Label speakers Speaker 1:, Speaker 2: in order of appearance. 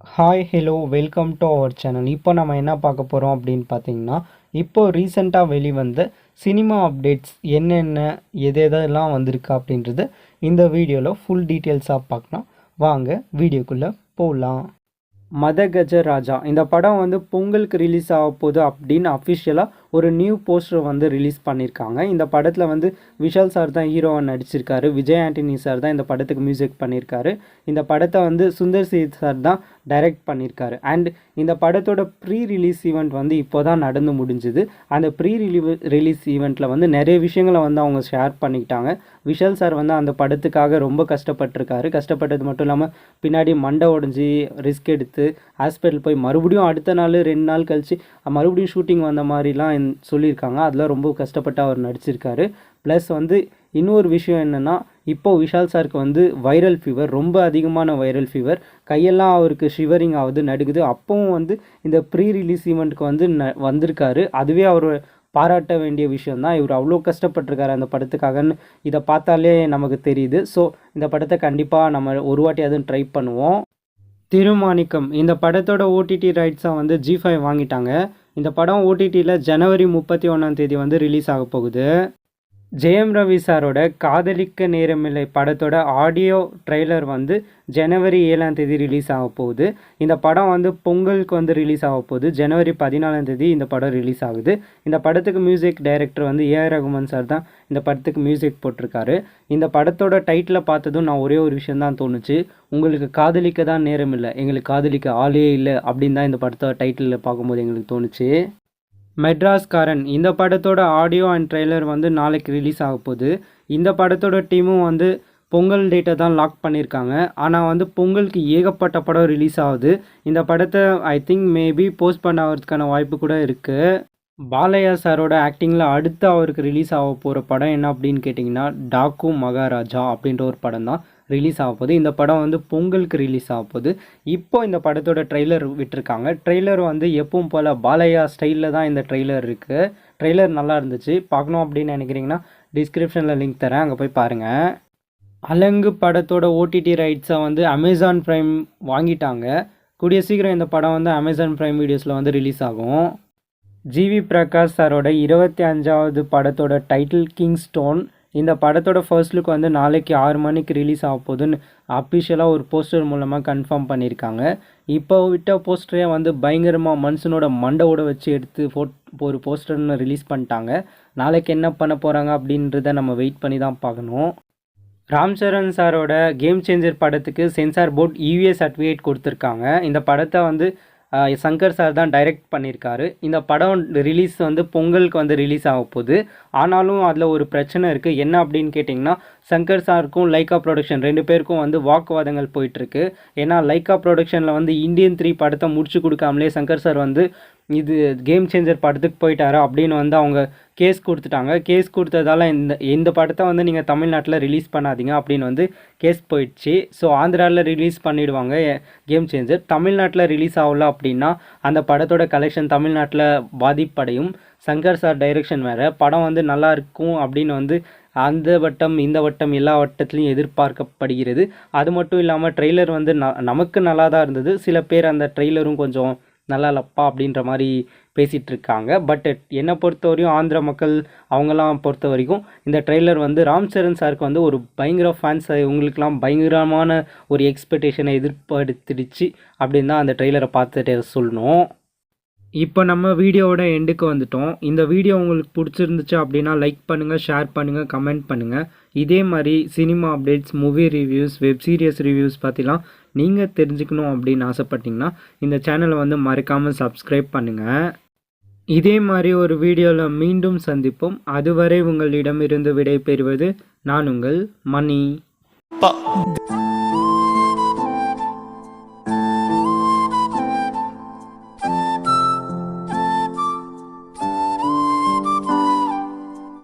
Speaker 1: Hi hello welcome to our channel. இப்போ நம்ம என்ன பார்க்க போகிறோம் அப்படின்னு பார்த்தீங்கன்னா, இப்போது ரீசெண்டாக வெளிவந்த சினிமா அப்டேட்ஸ் என்னென்ன எதெல்லாம் வந்திருக்கு அப்படின்றது இந்த வீடியோவில் ஃபுல் டீட்டெயில்ஸாக பார்க்கலாம். வாங்க வீடியோக்குள்ளே போகலாம். மதகஜராஜா இந்த படம் வந்து பொங்கலுக்கு ரிலீஸ் ஆக போகுது அப்படின்னு அஃபிஷியலாக ஒரு நியூ போஸ்டர் வந்து ரிலீஸ் பண்ணியிருக்காங்க. இந்த படத்தில் வந்து விஷால் சார் தான் ஹீரோவாக நடிச்சிருக்காரு. விஜய் ஆண்டனி சார் தான் இந்த படத்துக்கு மியூசிக் பண்ணியிருக்காரு. இந்த படத்தை வந்து சுந்தர் சி சார் தான் டைரக்ட் பண்ணியிருக்காரு. அண்ட் இந்த படத்தோட ப்ரீ ரிலீஸ் ஈவெண்ட் வந்து இப்போ தான் நடந்து முடிஞ்சுது. அந்த ப்ரீ ரிலீஸ் ஈவெண்ட்டில் வந்து நிறைய விஷயங்களை வந்து அவங்க ஷேர் பண்ணிக்கிட்டாங்க. விஷால் சார் வந்து அந்த படத்துக்காக ரொம்ப கஷ்டப்பட்டிருக்காரு. கஷ்டப்பட்டது மட்டும் இல்லாமல் பின்னாடி மண்டை உடஞ்சி ரிஸ்க் எடுத்து ஹாஸ்பிட்டல் போய் மறுபடியும் அடுத்த நாள் 2 நாள் கழித்து மறுபடியும் ஷூட்டிங் வந்த மாதிரிலாம் சொல்லியிருக்காங்க. அதெல்லாம் ரொம்ப கஷ்டப்பட்டு அவர் நடிச்சிருக்காரு. ப்ளஸ் வந்து இன்னொரு விஷயம் என்னென்னா, இப்போ விஷால் சாருக்கு வந்து வைரல் ஃபீவர், ரொம்ப அதிகமான வைரல் ஃபீவர், கையெல்லாம் அவருக்கு ஷிவரிங் ஆகுது, நடுக்குது. அப்பவும் வந்து இந்த ப்ரீ ரிலீஸ் ஈவெண்ட்டுக்கு வந்து வந்திருக்காரு. அதுவே அவர் பாராட்ட வேண்டிய விஷயந்தான். இவர் அவ்வளோ கஷ்டப்பட்டிருக்காரு அந்த படத்துக்காகன்னு இதை பார்த்தாலே நமக்கு தெரியுது. ஸோ இந்த படத்தை கண்டிப்பாக நம்ம ஒரு வாட்டி அதுவும் ட்ரை பண்ணுவோம். திருமாணிக்கம் இந்த படத்தோட ஓடிடி ரைட்ஸாக வந்து G5 வாங்கிட்டாங்க. இந்த படம் ஓடிடியில் ஜனவரி 31 வந்து ரிலீஸ் ஆக போகுது. ஜெயம் ரவி சாரோட காதலிக்க நேரமில்லை படத்தோட ஆடியோ ட்ரெய்லர் வந்து ஜனவரி 7 ரிலீஸ் ஆக போகுது. இந்த படம் வந்து பொங்கலுக்கு வந்து ரிலீஸ் ஆக போகுது. ஜனவரி 14 இந்த படம் ரிலீஸ் ஆகுது. இந்த படத்துக்கு மியூசிக் டைரக்டர் வந்து ஏஆர் ரகுமான் சார் தான் இந்த படத்துக்கு மியூசிக் போட்டிருக்காரு. இந்த படத்தோட டைட்டிலை பார்த்ததும் நான் ஒரே ஒரு விஷயந்தான் தோணுச்சு, உங்களுக்கு காதலிக்க தான் நேரம் இல்லை, எங்களுக்கு காதலிக்க ஆளே இல்லை அப்படின்னு தான் இந்த படத்தோட டைட்டிலில் பார்க்கும்போது எங்களுக்கு தோணுச்சு. மெட்ராஸ்காரன் இந்த படத்தோட ஆடியோ அண்ட் ட்ரெய்லர் வந்து நாளைக்கு ரிலீஸ் ஆக போகுது. இந்த படத்தோட டீமும் வந்து பொங்கல் டேட்டை தான் லாக் பண்ணியிருக்காங்க. ஆனால் வந்து பொங்கலுக்கு ஏகப்பட்ட படம் ரிலீஸ் ஆகுது. இந்த படத்தை ஐ திங்க் மேபி போஸ்ட் பண்ண ஆகிறதுக்கான வாய்ப்பு கூட இருக்குது. பாலையா சாரோட ஆக்டிங்கில் அடுத்து அவருக்கு ரிலீஸ் ஆக போகிற படம் என்ன அப்படின்னு கேட்டிங்கன்னா, டாக்கு மகாராஜா அப்படின்ற ஒரு படம் தான் ரிலீஸ் ஆக போகுது. இந்த படம் வந்து பொங்கலுக்கு ரிலீஸ் ஆக போகுது. இப்போ இந்த படத்தோட ட்ரெய்லர் விட்டுருக்காங்க. ட்ரெய்லர் வந்து எப்பவும் போல் பாலையா ஸ்டைலில் தான் இந்த ட்ரெய்லர் இருக்குது. ட்ரெய்லர் நல்லா இருந்துச்சு. பார்க்கணும் அப்படின்னு நினைக்கிறீங்கன்னா டிஸ்கிரிப்ஷனில் லிங்க் தரேன், அங்கே போய் பாருங்கள். அலங்கு படத்தோட ஓடிடி ரைட்ஸை வந்து அமேசான் ப்ரைம் வாங்கிட்டாங்க. கூடிய சீக்கிரம் இந்த படம் வந்து அமேசான் ப்ரைம் வீடியோஸில் வந்து ரிலீஸ் ஆகும். ஜிவி பிரகாஷ் சாரோட 25வது படத்தோட டைட்டில் கிங்ஸ்டோன். இந்த படத்தோட ஃபர்ஸ்ட் லுக் வந்து நாளைக்கு 6 மணிக்கு ரிலீஸ் ஆக போகுதுன்னு அஃபிஷியலாக ஒரு போஸ்டர் மூலமாக கன்ஃபார்ம் பண்ணியிருக்காங்க. இப்போ விட்ட போஸ்டரே வந்து பயங்கரமாக மனுஷனோட மண்டவோட வச்சு எடுத்து ஒரு போஸ்டர்னு ரிலீஸ் பண்ணிட்டாங்க. நாளைக்கு என்ன பண்ண போகிறாங்க அப்படின்றத நம்ம வெயிட் பண்ணி தான் பார்க்கணும். ராம் சரண் சாரோட கேம் சேஞ்சர் படத்துக்கு சென்சார் போர்ட் EVA சர்டிஃபிகேட் கொடுத்துருக்காங்க. இந்த படத்தை வந்து சங்கர் சார் தான் டைரக்ட் பண்ணியிருக்காரு. இந்த படம் ரிலீஸ் வந்து பொங்கலுக்கு வந்து ரிலீஸ் ஆக போகுது. ஆனாலும் அதில் ஒரு பிரச்சனை இருக்குது. என்ன அப்படின்னு கேட்டிங்கன்னா, சங்கர் சாருக்கும் லைக்கா ப்ரொடக்ஷன் 2 பேருக்கும் வந்து வாக்குவாதங்கள் போயிட்டுருக்கு. ஏன்னா லைக்கா ப்ரொடக்ஷனில் வந்து இந்தியன் 3 படத்தை முடிச்சு கொடுக்காமலே சங்கர் சார் வந்து இது கேம் சேஞ்சர் படத்துக்கு போயிட்டாரு அப்படின்னு வந்து அவங்க கேஸ் கொடுத்துட்டாங்க. கேஸ் கொடுத்ததால இந்த படத்தை வந்து நீங்கள் தமிழ்நாட்டில் ரிலீஸ் பண்ணாதீங்க அப்படின்னு வந்து கேஸ் போயிடுச்சு. ஸோ ஆந்திராவில் ரிலீஸ் பண்ணிவிடுவாங்க கேம் சேஞ்சர். தமிழ்நாட்டில் ரிலீஸ் ஆகல அப்படின்னா அந்த படத்தோட கலெக்ஷன் தமிழ்நாட்டில் பாதிப்படையும். சங்கர் சார் டைரக்ஷன் வேறு, படம் வந்து நல்லா இருக்கும் அப்படின்னு வந்து அந்த வட்டம் இந்த வட்டம் எல்லா வட்டத்துலையும் எதிர்பார்க்கப்படுகிறது. அது மட்டும் இல்லாமல் ட்ரெய்லர் வந்து நமக்கு நல்லா தான் இருந்தது. சில பேர் அந்த ட்ரெய்லரும் கொஞ்சம் நல்லா இல்லப்பா அப்படின்ற மாதிரி பேசிகிட்டு இருக்காங்க. பட் என்னை பொறுத்த வரையும் ஆந்திர மக்கள் அவங்கெல்லாம் பொறுத்த வரைக்கும் இந்த ட்ரெய்லர் வந்து ராம் சரண் சாருக்கு வந்து ஒரு பயங்கர ஃபேன்ஸ், இவங்களுக்கெல்லாம் பயங்கரமான ஒரு எக்ஸ்பெக்டேஷனை எதிர்பார்த்துடுச்சு அப்படின்னு தான் அந்த ட்ரெய்லரை பார்த்துட்டு சொல்லணும். இப்போ நம்ம வீடியோவோட எண்டுக்கு வந்துட்டோம். இந்த வீடியோ உங்களுக்கு பிடிச்சிருந்துச்சு அப்படின்னா லைக் பண்ணுங்கள், ஷேர் பண்ணுங்கள், கமெண்ட் பண்ணுங்கள். இதே மாதிரி cinema updates, movie reviews, web series reviews பற்றிலாம் நீங்கள் தெரிஞ்சுக்கணும் அப்படின்னு ஆசைப்பட்டீங்கன்னா இந்த சேனலை வந்து மறக்காமல் சப்ஸ்கிரைப் பண்ணுங்கள். இதே மாதிரி ஒரு வீடியோவில் மீண்டும் சந்திப்போம். அதுவரை உங்களிடமிருந்து விடை பெறுவது நான் உங்கள் மணி.